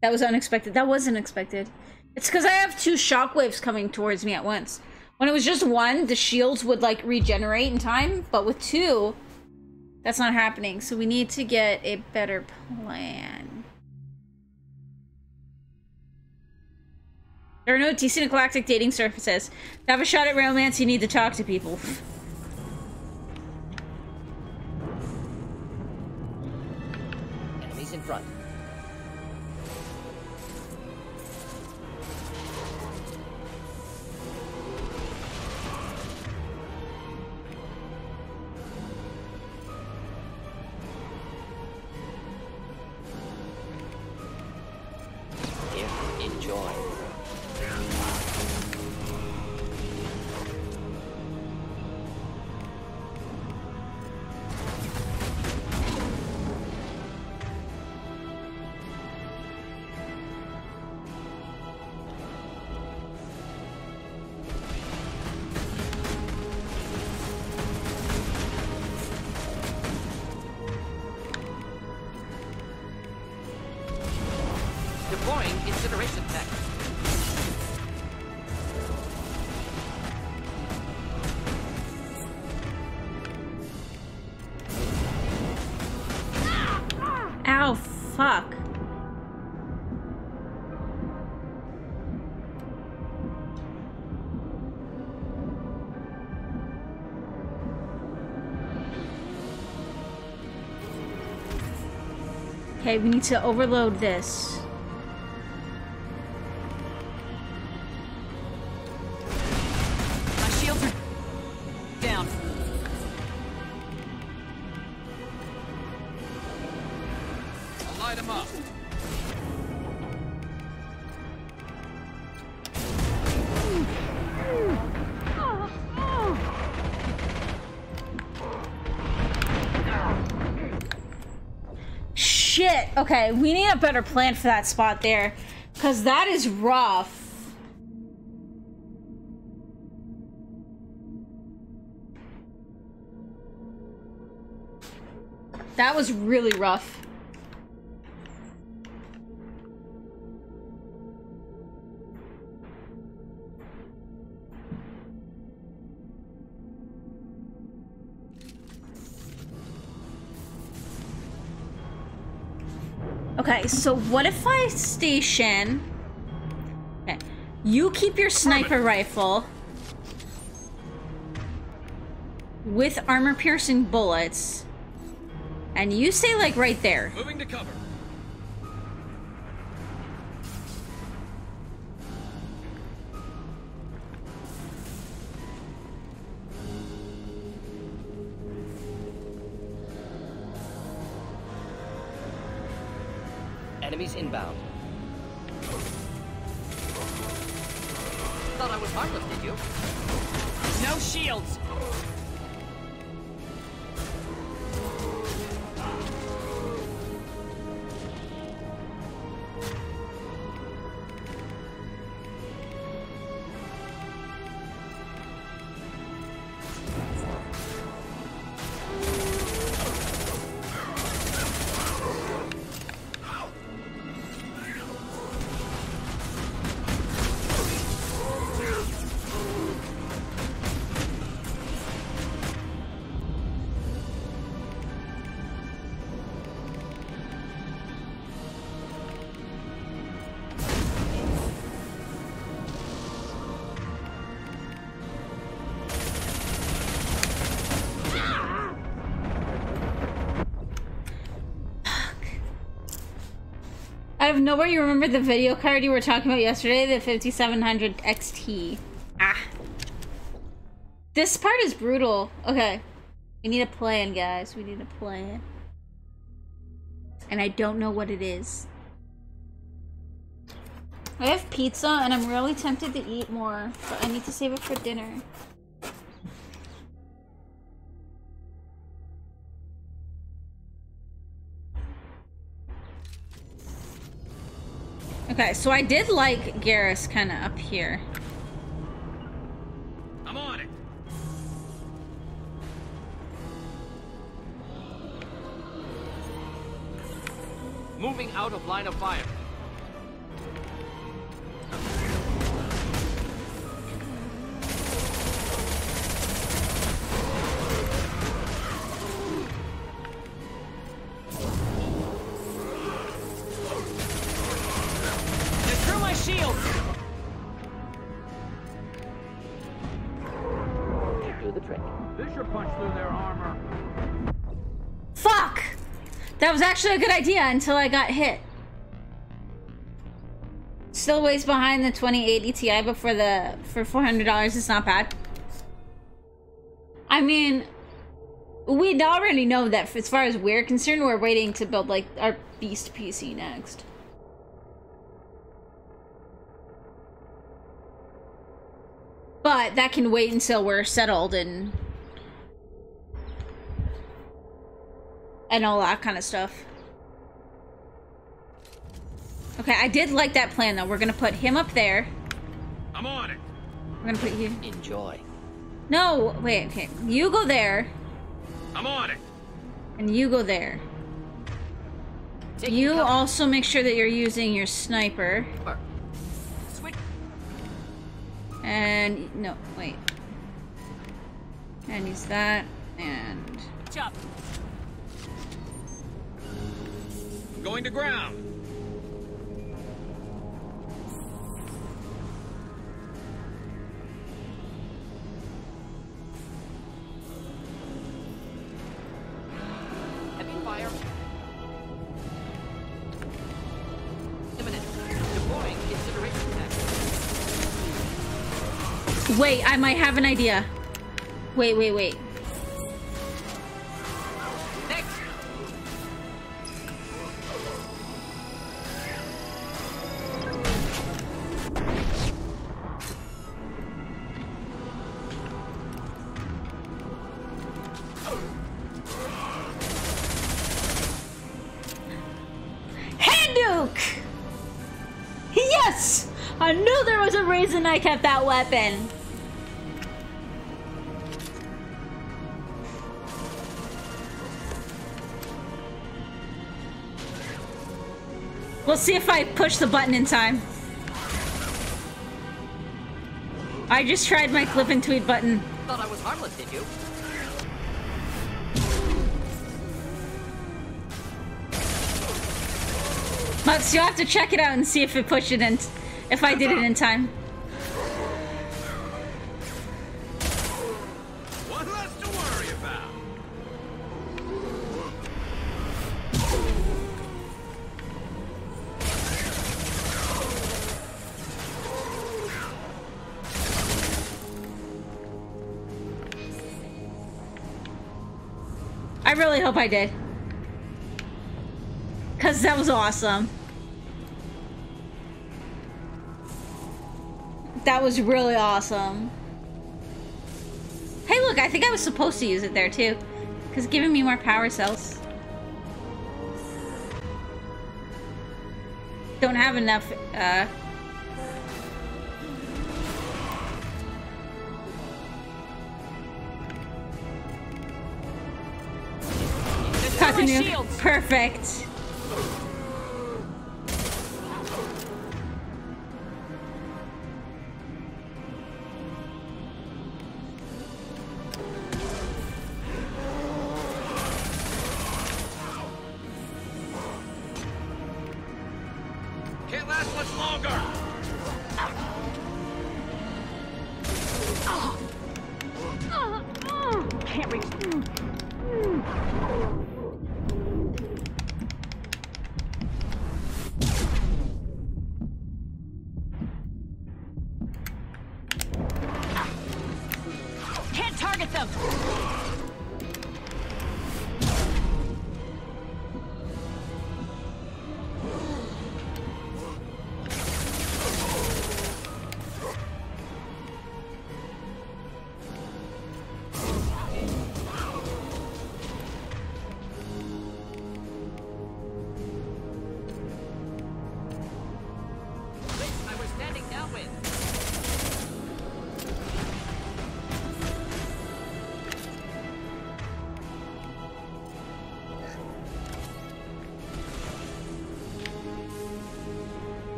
That was unexpected. That was unexpected. It's because I have 2 shockwaves coming towards me at once. When it was just 1, the shields would, like, regenerate in time. But with 2, that's not happening. So we need to get a better plan. There are no decent galactic dating services. To have a shot at romance, you need to talk to people. Enemies in front. Enjoy. Deploying incineration tech. Ow, fuck. Okay, we need to overload this. My shields are down. I'll light him up. Shit! Okay, we need a better plan for that spot there. Because that is rough. That was really rough. Okay, so what if I station... Okay, you keep your sniper rifle with armor-piercing bullets, and you stay, like, right there. Moving to cover. Enemies inbound. Thought I was harmless, did you? No shields. Out of nowhere, you remember the video card you were talking about yesterday? The 5700 XT. Ah. This part is brutal. Okay. We need a plan, guys. We need a plan. And I don't know what it is. I have pizza, and I'm really tempted to eat more, but I need to save it for dinner. Okay, so I did like Garrus kind of up here. I'm on it. Moving out of line of fire. shields! Do the trick. This should punch through their armor. Fuck! That was actually a good idea until I got hit. Still ways behind the 2080 Ti, but for $400, it's not bad. I mean, we already know that as far as we're concerned, we're waiting to build like our beast PC next. But that can wait until we're settled and all that kind of stuff. Okay, I did like that plan though. We're gonna put him up there. I'm on it. We're gonna put you. Enjoy. No, wait, okay. You go there, I'm on it. and you go there. Taking You cover. also make sure that you're using your sniper. Switch. And, no, wait. And use that, and... Chop. Going to ground. Heavy fire. Imminent. Deploying incineration tech. Wait, I might have an idea. Wait. Next. Handuke! Yes! I knew there was a reason I kept that weapon. We'll see if I push the button in time. I just tried my clip and tweet button. Thought I was harmless, did you? Mux, you'll have to check it out and see if it pushed it in, if I did it in time. One less to worry about. I really hope I did. 'Cause that was awesome. That was really awesome. Hey, look, I think I was supposed to use it there too. 'Cause it's giving me more power cells. Don't have enough, Caught the My nuke. shields. Perfect. Can't last much longer. Can't reach. Can't target them. Wait, I was standing downwind.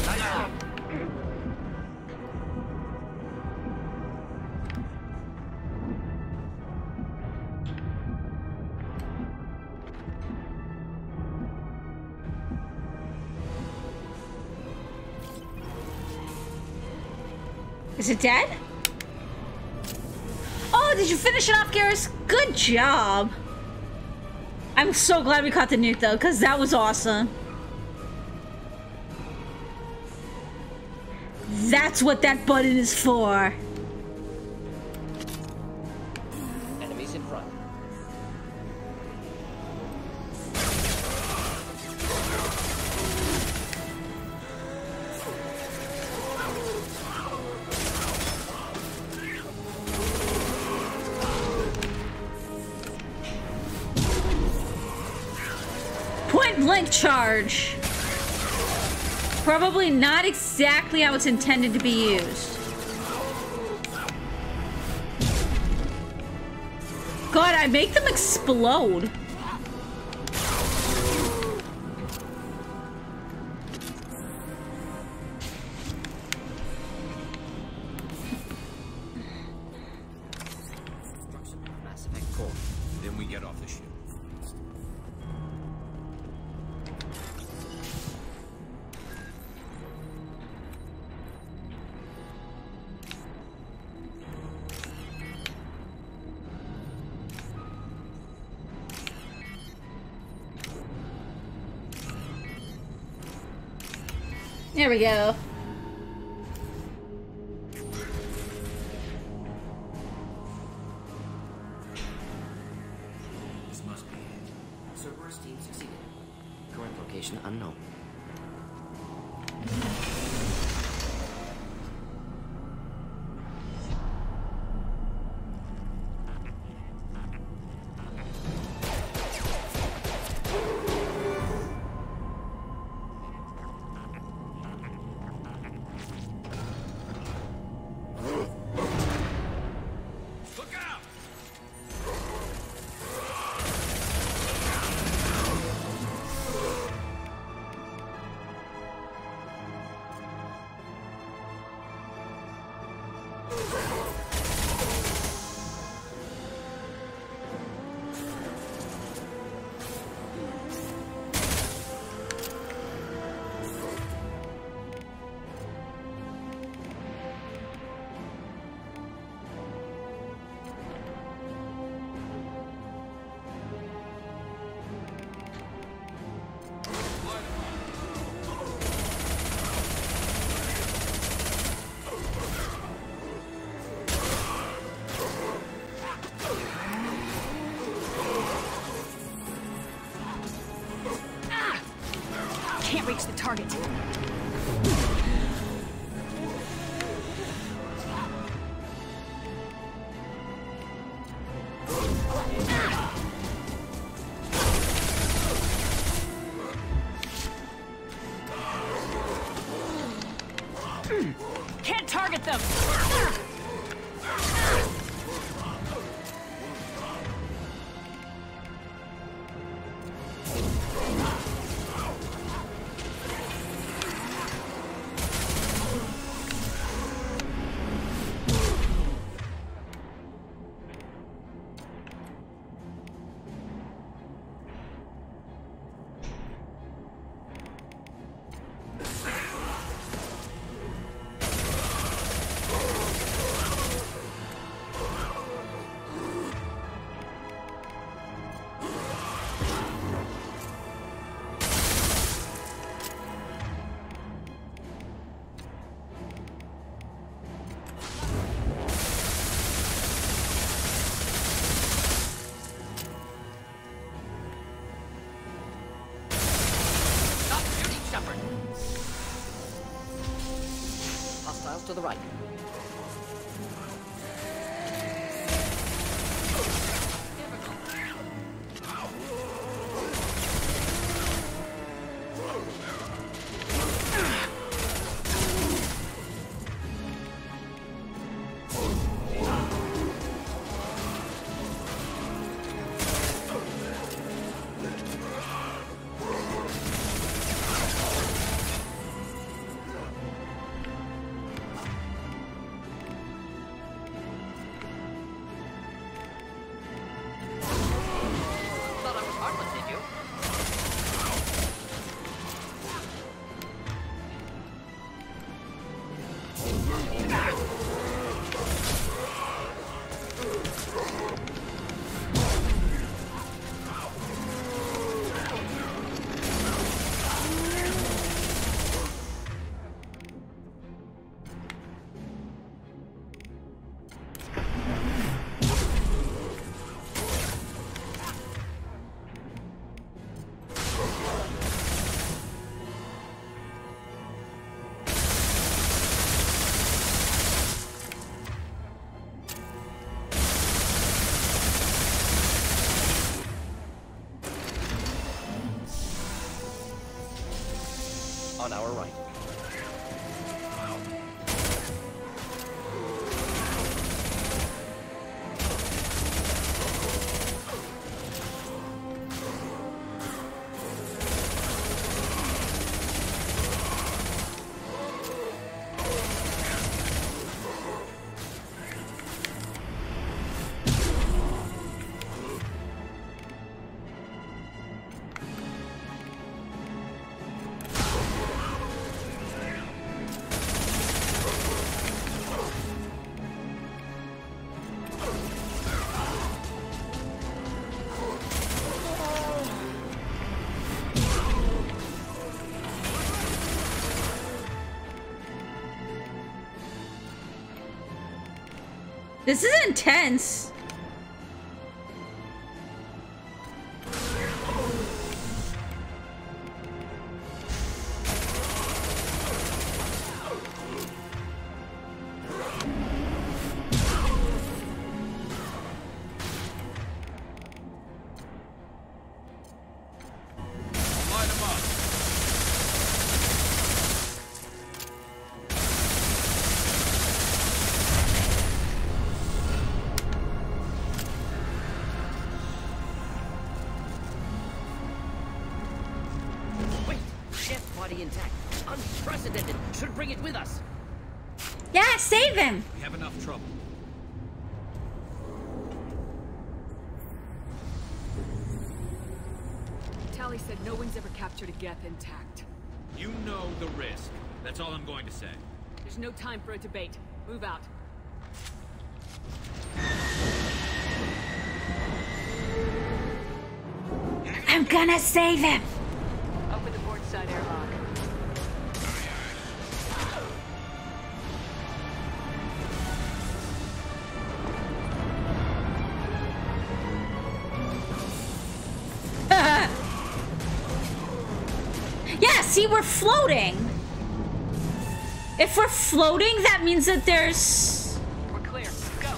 nicely. Is it dead? Oh, did you finish it off, Garrus? Good job. I'm so glad we caught the nuke, though, because that was awesome. That's what that button is for. Enemies in front. Point blank charge. Probably not exactly how it's intended to be used. God, I make them explode. Mass Effect 4. Then we get off the ship. There we go. This must be it. Cerberus team succeeded. Current location unknown. Look out! Can't reach the target. Can't target them. Stop shooting, Shepard. Hostiles to the right. on our right. This is intense. Light 'em up. Wait! Death body intact. Unprecedented. Should bring it with us. Yeah, save him. We have enough trouble. Tali said no one's ever captured a Geth intact. You know the risk. That's all I'm going to say. There's no time for a debate. Move out. I'm gonna save him. Open the port side airlock. Yeah, see, we're floating. If we're floating, that means that We're clear. Go.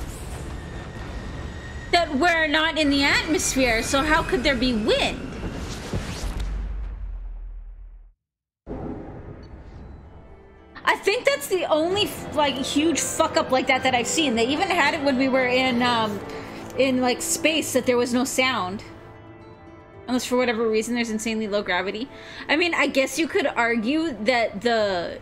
that we're not in the atmosphere, so how could there be wind? I think that's the only like huge fuck up like that I've seen. They even had it when we were in like space, that there was no sound. Unless for whatever reason there's insanely low gravity. I mean, I guess you could argue that the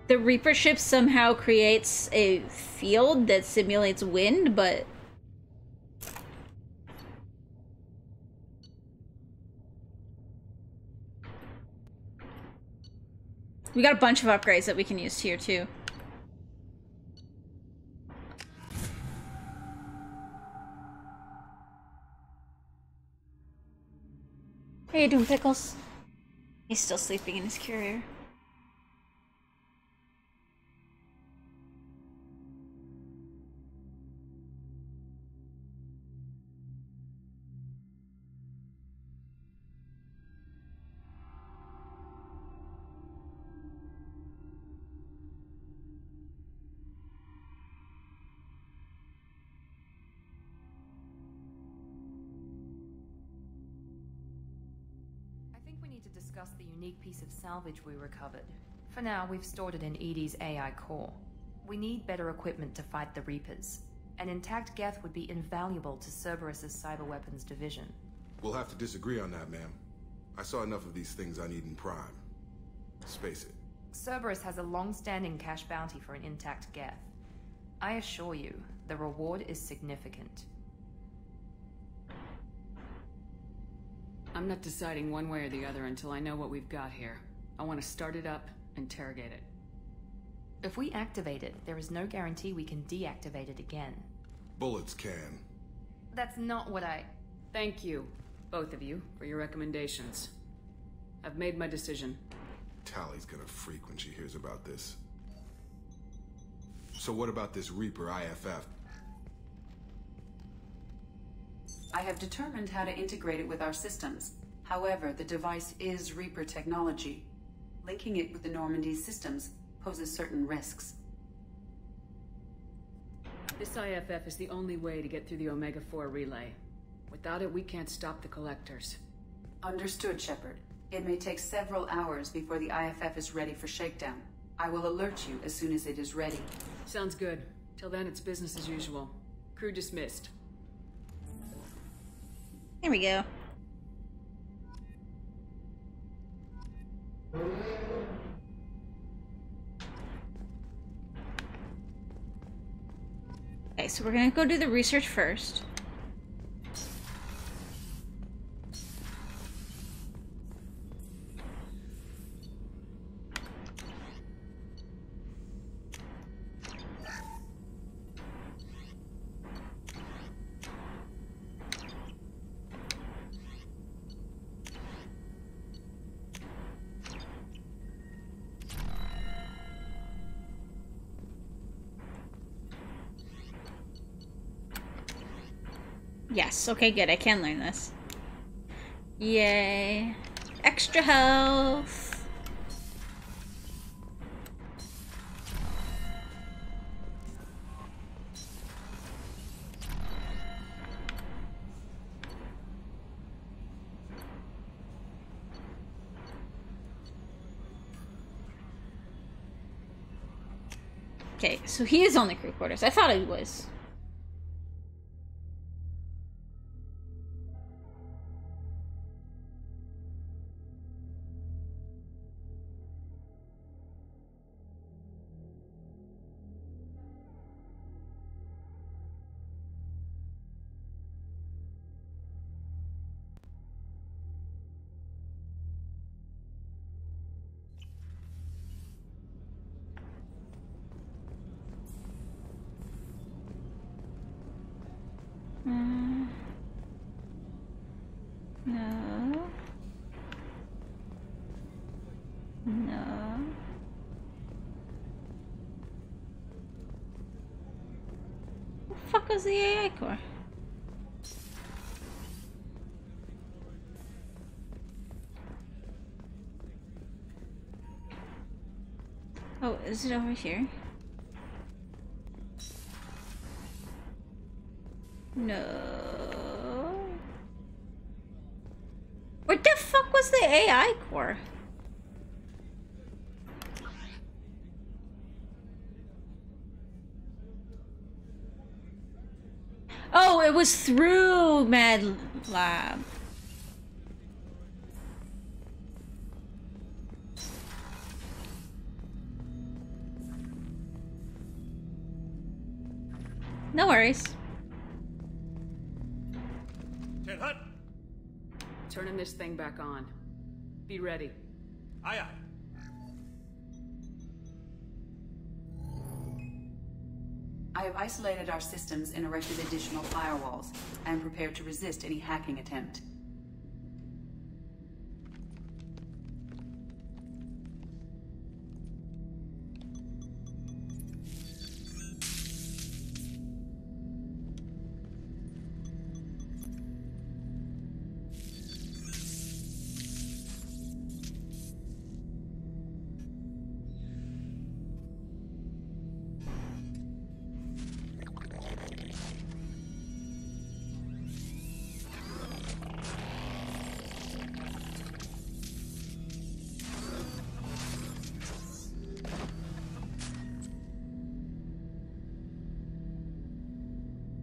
Reaper ship somehow creates a field that simulates wind, but we got a bunch of upgrades that we can use here too. How you doing, Pickles? He's still sleeping in his carrier. Discuss the unique piece of salvage we recovered. For now, we've stored it in EDI's AI core. We need better equipment to fight the Reapers. An intact Geth would be invaluable to Cerberus's cyber weapons division. We'll have to disagree on that, ma'am. I saw enough of these things I need in Prime. Let's face it. Cerberus has a long-standing cash bounty for an intact Geth. I assure you, the reward is significant. I'm not deciding one way or the other until I know what we've got here. I want to start it up, interrogate it. If we activate it, there is no guarantee we can deactivate it again. Bullets can. That's not what I... Thank you, both of you, for your recommendations. I've made my decision. Tali's gonna freak when she hears about this. So what about this Reaper IFF? I have determined how to integrate it with our systems. However, the device is Reaper technology. Linking it with the Normandy's systems poses certain risks. This IFF is the only way to get through the Omega-4 relay. Without it, we can't stop the Collectors. Understood, Shepard. It may take several hours before the IFF is ready for shakedown. I will alert you as soon as it is ready. Sounds good. Till then, it's business as usual. Crew dismissed. Here we go. Okay, so we're gonna go do the research first. Yes, okay, good. I can learn this. Yay. Extra health. Okay, so he is on the crew quarters. I thought he was. No. No. What the fuck was the AI core? Oh, is it over here? No. What the fuck was the AI core? Oh, it was through Med Lab. No worries. Turning this thing back on. Be ready. Aye, aye. I have isolated our systems and erected additional firewalls. I am prepared to resist any hacking attempt.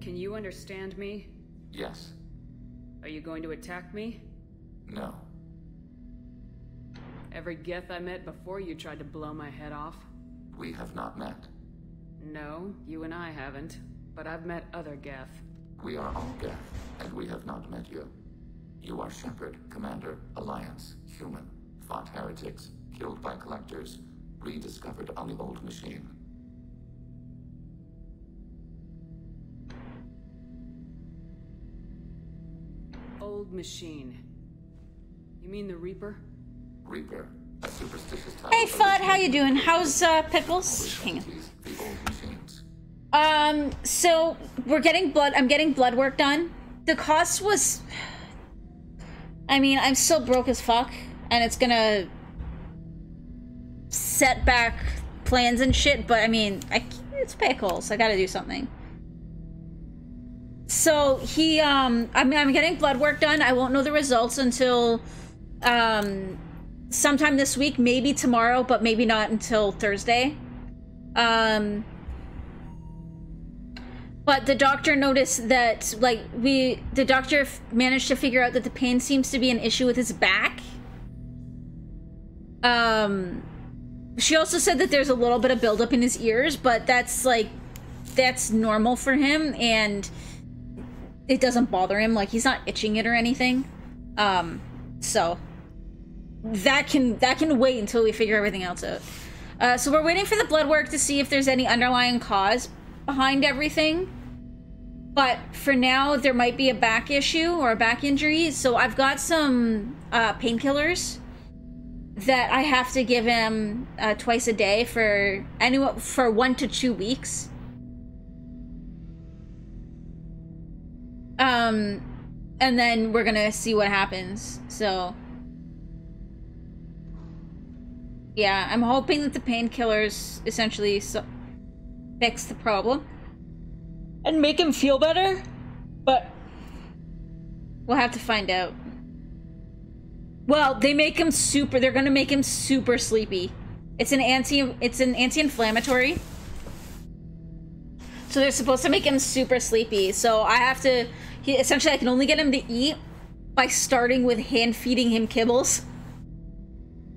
Can you understand me? Yes. Are you going to attack me? No. Every Geth I met before you tried to blow my head off? We have not met. No, you and I haven't. But I've met other Geth. We are all Geth, and we have not met you. You are Shepard, Commander, Alliance, human, fought heretics, killed by collectors, rediscovered on the old machine. Old machine. You mean the Reaper? Reaper, a superstitious type. Hey Fudd, how you doing? How's Pickles? Hang on. The old machines. So we're getting blood. I'm getting blood work done. The cost was, I mean, I'm still broke as fuck, and it's gonna set back plans and shit. But I mean, it's Pickles. I gotta do something. So he, I'm getting blood work done. I won't know the results until sometime this week, maybe tomorrow, but maybe not until Thursday. But the doctor noticed that, like, the doctor managed to figure out that the pain seems to be an issue with his back. She also said that there's a little bit of buildup in his ears, but that's, like, that's normal for him, and it doesn't bother him. Like, he's not itching it or anything. So that can wait until we figure everything else out. So we're waiting for the blood work to see if there's any underlying cause behind everything. But for now, there might be a back issue or a back injury. So I've got some painkillers that I have to give him twice a day for 1 to 2 weeks. And then we're gonna see what happens. So yeah, I'm hoping that the painkillers essentially fix the problem and make him feel better, but we'll have to find out. Well, they're gonna make him super sleepy. It's an anti-inflammatory. So they're supposed to make him super sleepy. So I have to, essentially I can only get him to eat by starting with hand feeding him kibbles.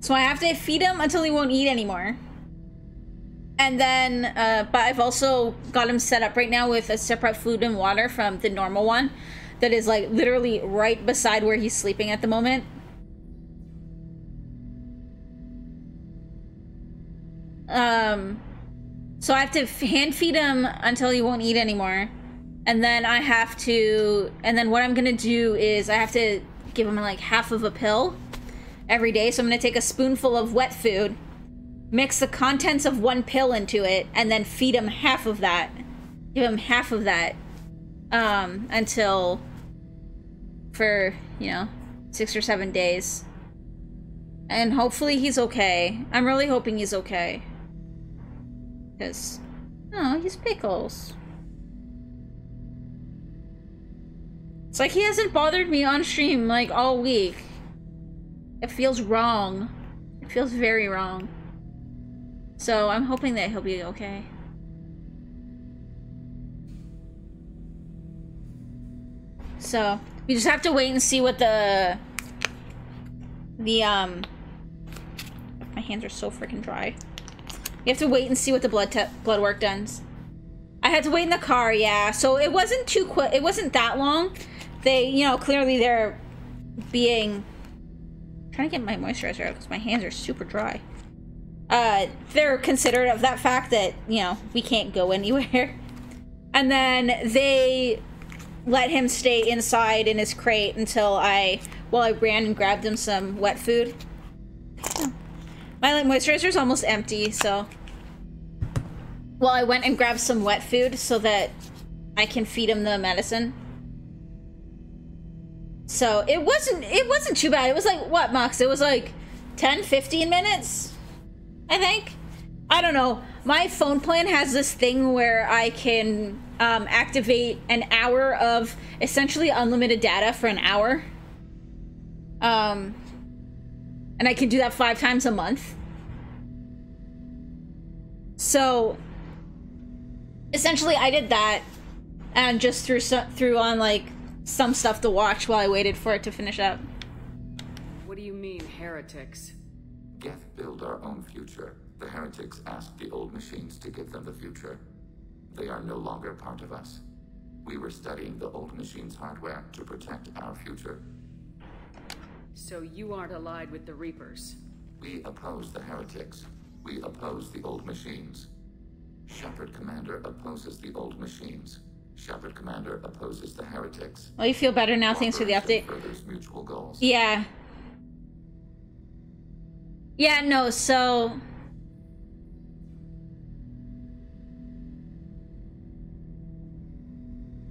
So I have to feed him until he won't eat anymore. And then, but I've also got him set up right now with a separate food and water from the normal one that is, like, literally right beside where he's sleeping at the moment. So I have to hand feed him until he won't eat anymore. And then what I'm gonna do is I have to give him, like, half of a pill every day. So I'm gonna take a spoonful of wet food, mix the contents of 1 pill into it, and then feed him half of that. Give him half of that until, for, 6 or 7 days. And hopefully he's okay. I'm really hoping he's okay. Because, oh, he's Pickles. It's like he hasn't bothered me on stream, like, all week. It feels wrong. It feels very wrong. So I'm hoping that he'll be okay. So we just have to wait and see what my hands are so freaking dry. You have to wait and see what the blood work does. I had to wait in the car, yeah. So it wasn't too quick. It wasn't that long. They, clearly they're being... I'm trying to get my moisturizer out because my hands are super dry. They're considerate of that fact that, we can't go anywhere. And then they let him stay inside in his crate until while I ran and grabbed him some wet food. My moisturizer's almost empty, so... Well, I went and grabbed some wet food so that I can feed him the medicine. So it wasn't too bad. It was like, what, Mox? It was like 10-15 minutes, I think. I don't know. My phone plan has this thing where I can activate an hour of essentially unlimited data for an hour. And I can do that 5 times a month. So essentially I did that and just threw on, like, some stuff to watch while I waited for it to finish up. What do you mean, heretics? Geth build our own future. The heretics asked the old machines to give them the future. They are no longer part of us. We were studying the old machines' hardware to protect our future. So you aren't allied with the Reapers? We oppose the heretics. We oppose the old machines. Shepard Commander opposes the old machines. Shepard Commander opposes the heretics. Well, you feel better now, thanks for the update. Furthers mutual goals. Yeah. Yeah, no, so...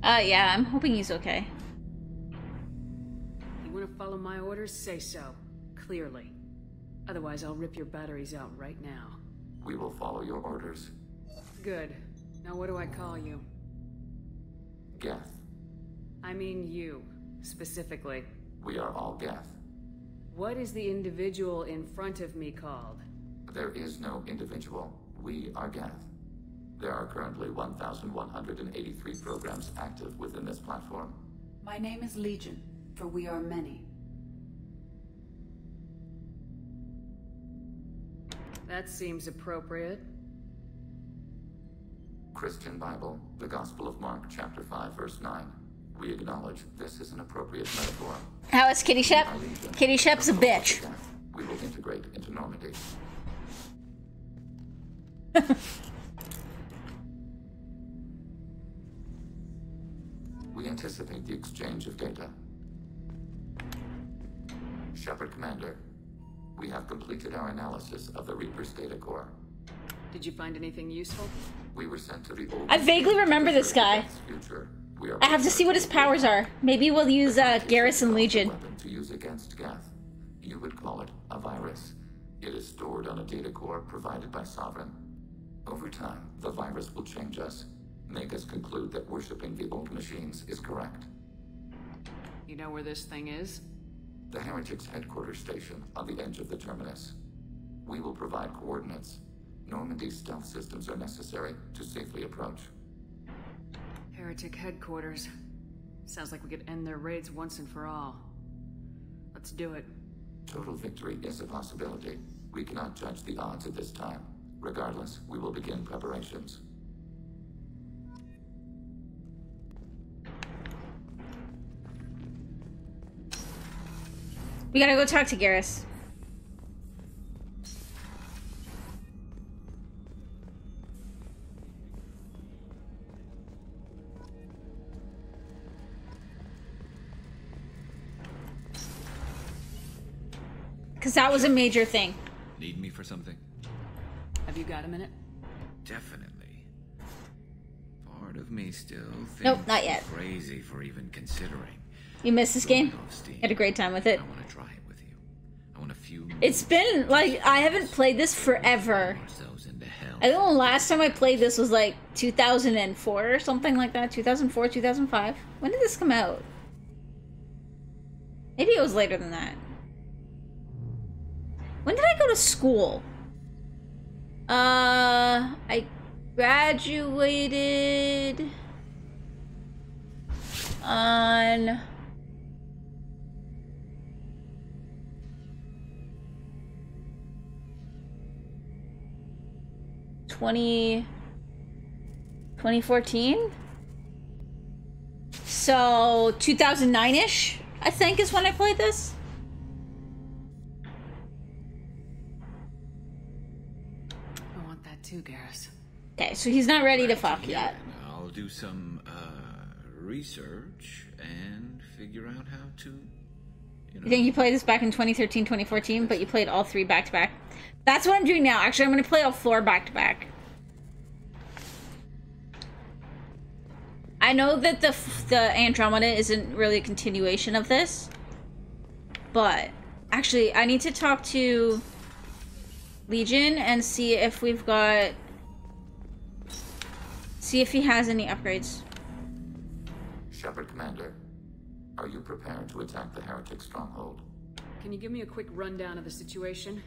yeah, I'm hoping he's okay. You want to follow my orders? Say so. Clearly. Otherwise, I'll rip your batteries out right now. We will follow your orders. Good. Now what do I call you? Geth. I mean you, specifically. We are all Geth. What is the individual in front of me called? There is no individual. We are Geth. There are currently 1,183 programs active within this platform. My name is Legion, for we are many. That seems appropriate. Christian Bible, the Gospel of Mark, chapter 5, verse 9. We acknowledge this is an appropriate metaphor. How is Kitty Shep? Kitty Shep's a bitch. We will integrate into Normandy. We anticipate the exchange of data. Shepard Commander, we have completed our analysis of the Reaper's data core. Did you find anything useful? We were sent to the old... I vaguely remember this guy. I have to see what his powers are. Maybe we'll use Garrison Legion. To use against Geth. You would call it a virus. It is stored on a data core provided by Sovereign. Over time, the virus will change us, make us conclude that worshipping the old machines is correct. You know where this thing is? The Heretics headquarters station on the edge of the terminus. We will provide coordinates. Normandy's stealth systems are necessary to safely approach. Heretic headquarters. Sounds like we could end their raids once and for all. Let's do it. Total victory is a possibility. We cannot judge the odds at this time. Regardless, we will begin preparations. We gotta go talk to Garrus. Because that was a major thing. Need me for something? Have you got a minute? Definitely. Part of me still thinks Nope, not yet. I'm crazy for even considering. You missed this game? Going off steam. Had a great time with it. I want to try it with you. I want a few. It's been, like, I haven't played this forever. Ourselves into hell. I think the last time I played this was, like, 2004 or something like that. 2004, 2005. When did this come out? Maybe it was later than that. When did I go to school? I graduated on twenty 2014. So 2009-ish, I think, is when I played this. Too, Garrus. Okay, so he's not ready to fuck yet. I'll do some research and figure out how to. You think you played this back in 2013, 2014, but you played all three back to back? That's what I'm doing now. Actually, I'm going to play all four back to back. I know that the Andromeda isn't really a continuation of this, but actually, I need to talk to Legion and see if we've got... See if he has any upgrades. Shepard Commander, are you prepared to attack the Heretic stronghold? Can you give me a quick rundown of the situation?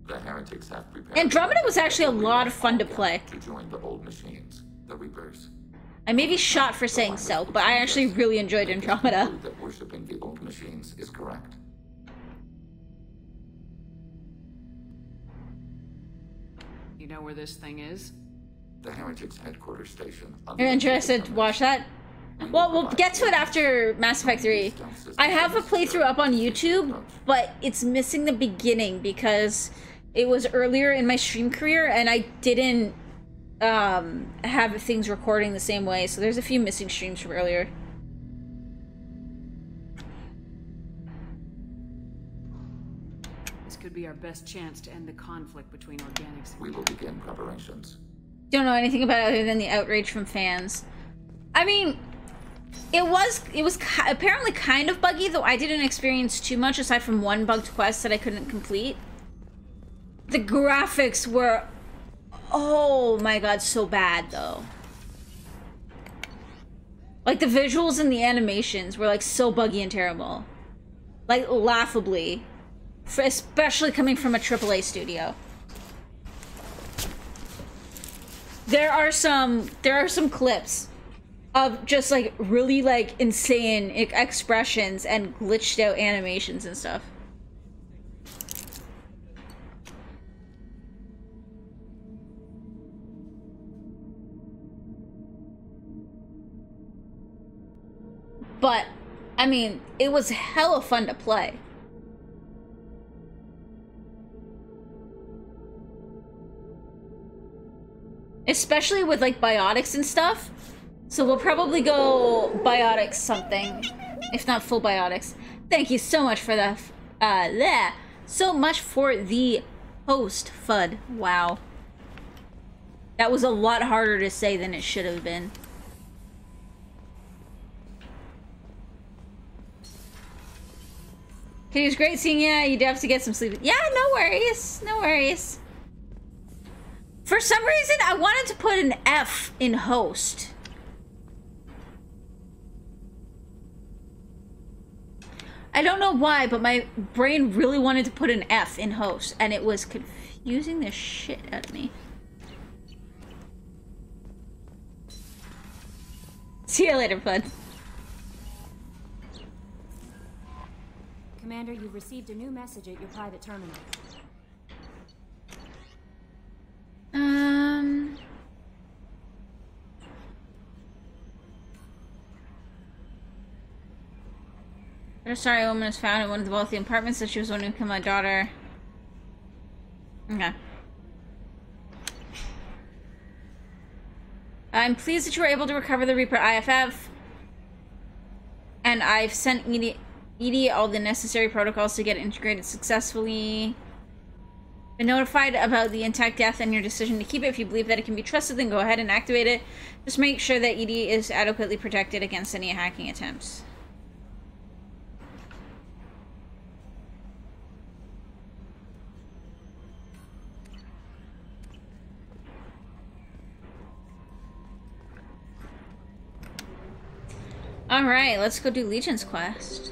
The Heretics have prepared... Andromeda was actually a lot of fun to play. To join the old machines, the Reapers. I may be shot for saying so, but I actually really enjoyed Andromeda. That worshipping the old machines is correct. You know where this thing is? The Heretics headquarters station. You're interested to watch that? Well, we'll get to it after Mass Effect 3. I have a playthrough up on YouTube, but it's missing the beginning because it was earlier in my stream career and I didn't have things recording the same way, so there's a few missing streams from earlier. This could be our best chance to end the conflict between organics. We will begin preparations. Don't know anything about it other than the outrage from fans. I mean, it was apparently kind of buggy, though I didn't experience too much aside from one bugged quest that I couldn't complete. The graphics were, oh my god, so bad though. Like the visuals and the animations were like so buggy and terrible. Like laughably especially coming from a AAA studio. There are some clips of just like really like insane expressions and glitched out animations and stuff. But I mean, it was hella fun to play. Especially with like biotics and stuff. So we'll probably go biotics something, if not full biotics. Thank you so much for the so much for the host, FUD. Wow. That was a lot harder to say than it should have been. Okay, it was great seeing you. You do have to get some sleep. Yeah, no worries. No worries. For some reason, I wanted to put an F in host. I don't know why, but my brain really wanted to put an F in host, and it was confusing the shit out of me. See you later, bud. Commander, you've received a new message at your private terminal. A sorry woman was found in one of the wealthy apartments, so she was wondering to kill my daughter. Okay. I'm pleased that you were able to recover the Reaper IFF. And I've sent EDI all the necessary protocols to get it integrated successfully. Been notified about the intact Geth and your decision to keep it. If you believe that it can be trusted, then go ahead and activate it. Just make sure that EDI is adequately protected against any hacking attempts. Alright, let's go do Legion's quest.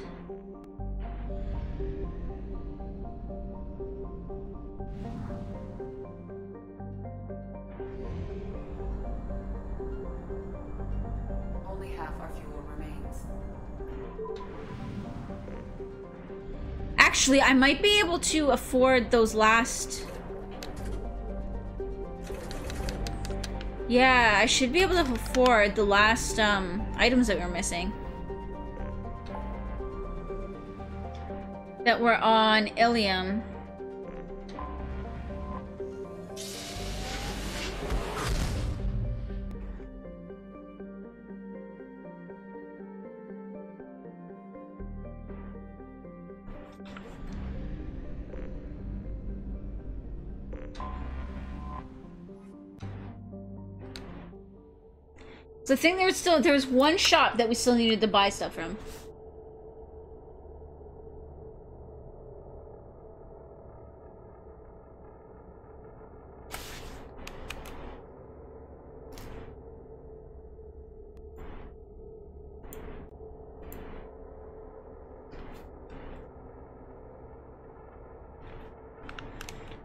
Only half our fuel remains. Actually, I might be able to afford those last... Yeah, I should be able to afford the last items that we were missing. That were on Ilium. So I think there was one shop that we still needed to buy stuff from.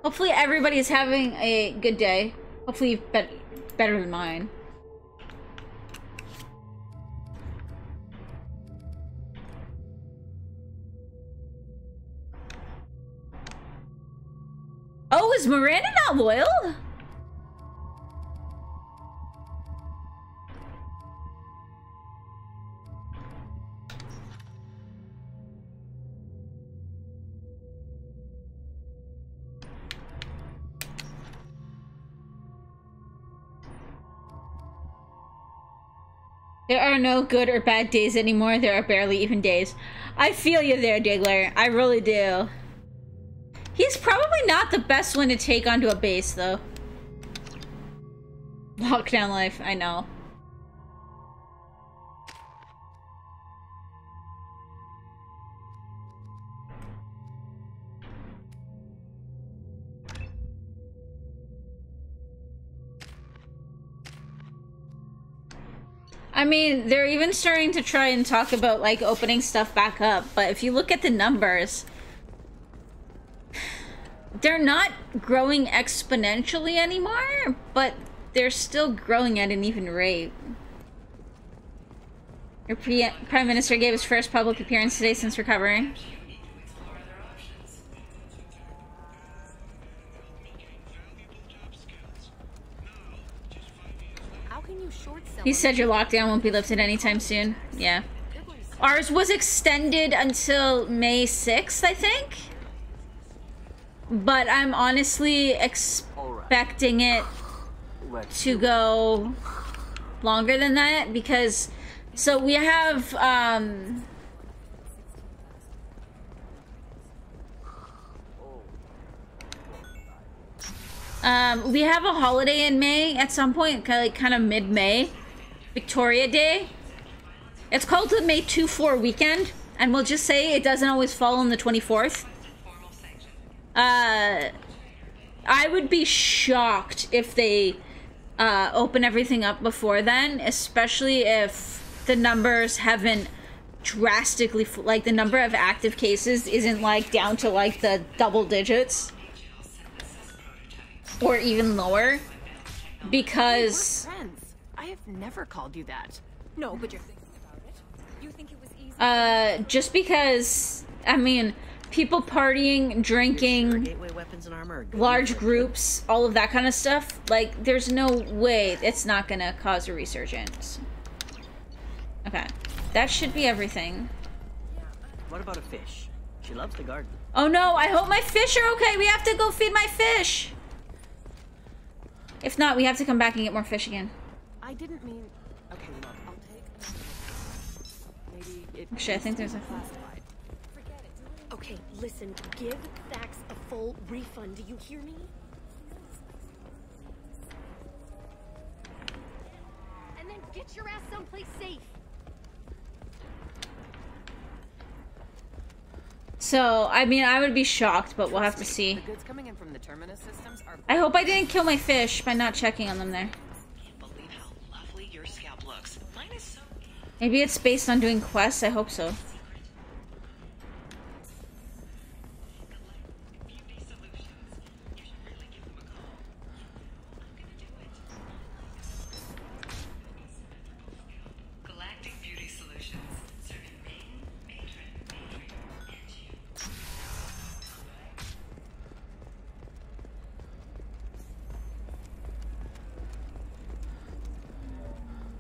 Hopefully everybody is having a good day. Hopefully better than mine. Oh, is Miranda not loyal? There are no good or bad days anymore. There are barely even days. I feel you there, Diggler. I really do. He's probably not the best one to take onto a base, though. Lockdown life, I know. I mean, they're even starting to try and talk about, like, opening stuff back up, but if you look at the numbers, they're not growing exponentially anymore, but they're still growing at an even rate. Your Prime Minister gave his first public appearance today since recovering. He said your lockdown won't be lifted anytime soon. Yeah. Ours was extended until May 6th, I think. But I'm honestly expecting it to go longer than that because... So we have, we have a holiday in May at some point, kind of mid-May. Victoria Day. It's called the May 2-4 weekend, and we'll just say it doesn't always fall on the 24th. I would be shocked if they open everything up before then, especially if the numbers haven't drastically, like the number of active cases isn't like down to like the double digits or even lower, because hey, we're friends. I have never called you that. No, but you're thinking about it. You think it was easy? Just because, I mean, people partying, drinking, large groups, all of that kind of stuff, like, there's no way it's not gonna cause a resurgence. Okay, that should be everything. What about a fish? She loves the garden. Oh no, I hope my fish are okay. We have to go feed my fish. If not, we have to come back and get more fish again. I didn't mean... Okay, look, I'll take... Maybe it... Actually, I think there's a... Forget it. Okay, listen, give Thax a full refund. Do you hear me? And then get your ass someplace safe. So, I mean, I would be shocked, but we'll have to see. I hope I didn't kill my fish by not checking on them there. Maybe it's based on doing quests? I hope so.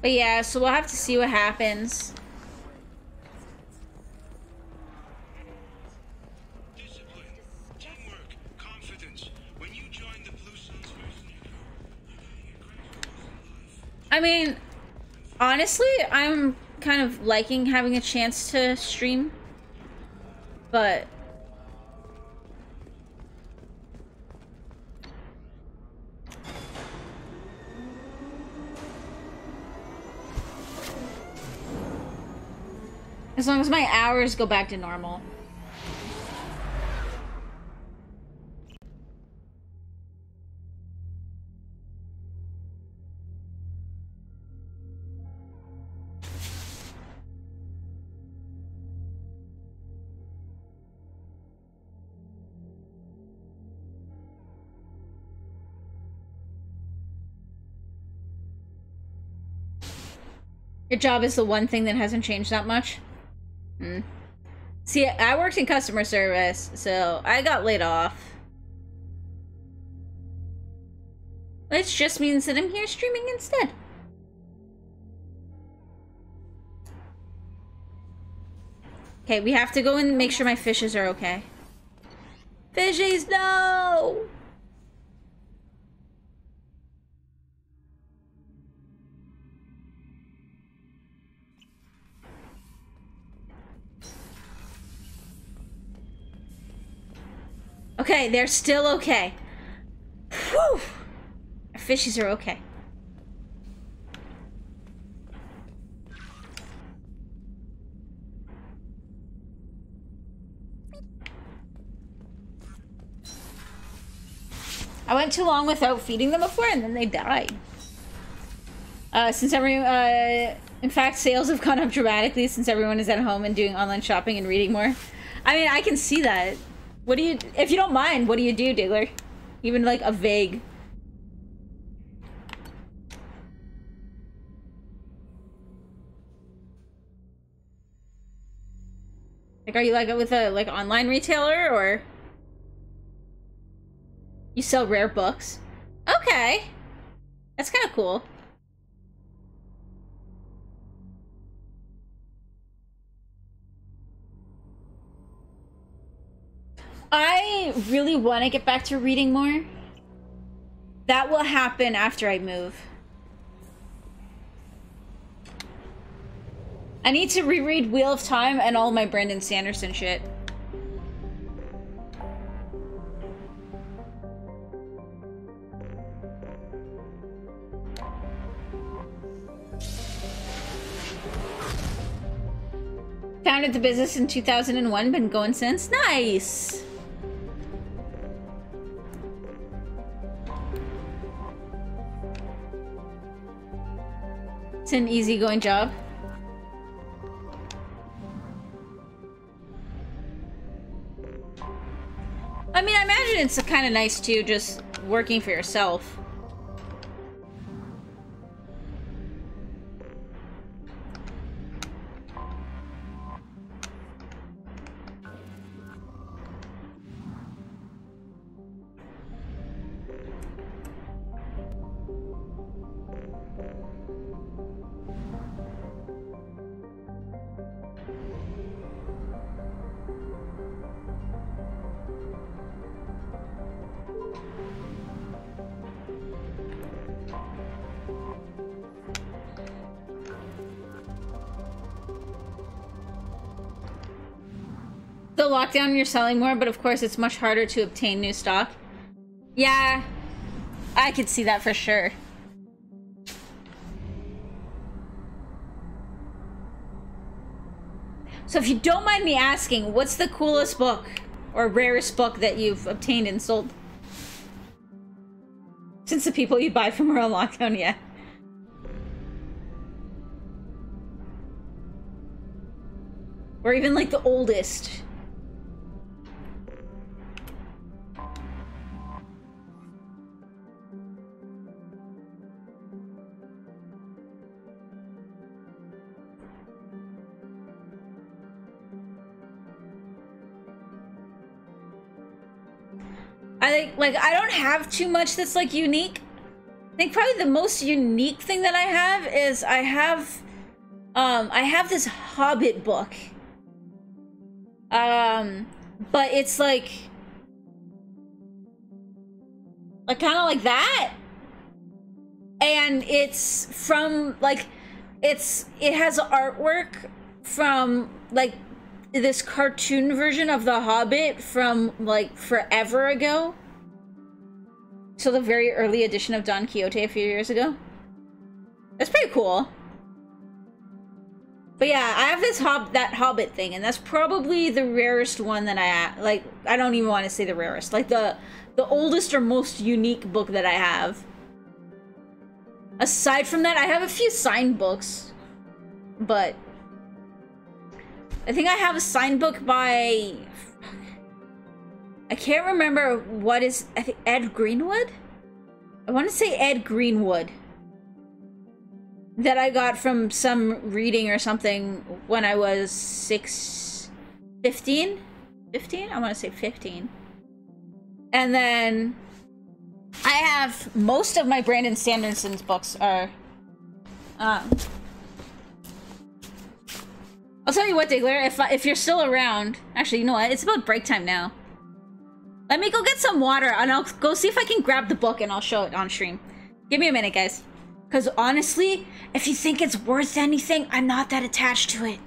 But yeah, so we'll have to see what happens. Discipline, teamwork, confidence. When you join the Blue Suns I mean, honestly, I'm kind of liking having a chance to stream. But as long as my hours go back to normal. Your job is the one thing that hasn't changed that much? See, I worked in customer service, so I got laid off. Which just means that I'm here streaming instead. Okay, we have to go and make sure my fishes are okay. Fishies, no! Okay, they're still okay. Whew! Our fishies are okay. I went too long without feeding them before and then they died. In fact, sales have gone up dramatically since everyone is at home and doing online shopping and reading more. I mean, I can see that. What do you, if you don't mind, what do you do, Diggler? Even like a vague. Like, are you like with a like online retailer, or you sell rare books? Okay, that's kind of cool. I really want to get back to reading more. That will happen after I move. I need to reread Wheel of Time and all my Brandon Sanderson shit. Founded the business in 2001, been going since. Nice! It's an easygoing job. I mean, I imagine it's kind of nice too, just working for yourself. The lockdown, you're selling more, but of course it's much harder to obtain new stock. Yeah, I could see that for sure. So if you don't mind me asking, what's the coolest book or rarest book that you've obtained and sold? Since the people you buy from are on lockdown, yeah. Or even like the oldest. I don't have too much that's like unique. I think probably the most unique thing that I have is I have this Hobbit book. But it's like kind of like that. And it's from like it has artwork from like this cartoon version of The Hobbit from like forever ago. So the very early edition of Don Quixote a few years ago. That's pretty cool. But yeah, I have this that Hobbit thing, and that's probably the rarest one that I don't even want to say the rarest. Like the oldest or most unique book that I have. Aside from that, I have a few signed books, but I think I have a signed book by, I can't remember what is, I think Ed Greenwood? I want to say Ed Greenwood. That I got from some reading or something when I was 15? 15? I want to say 15. And then I have most of my Brandon Sanderson's books are, I'll tell you what, Diggler, if you're still around, actually, you know what? It's about break time now. Let me go get some water, and I'll go see if I can grab the book, and I'll show it on stream. Give me a minute, guys. Because honestly, if you think it's worth anything, I'm not that attached to it.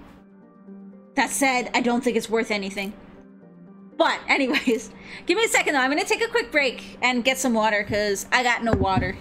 That said, I don't think it's worth anything. But anyways, give me a second though. I'm going to take a quick break and get some water because I got no water.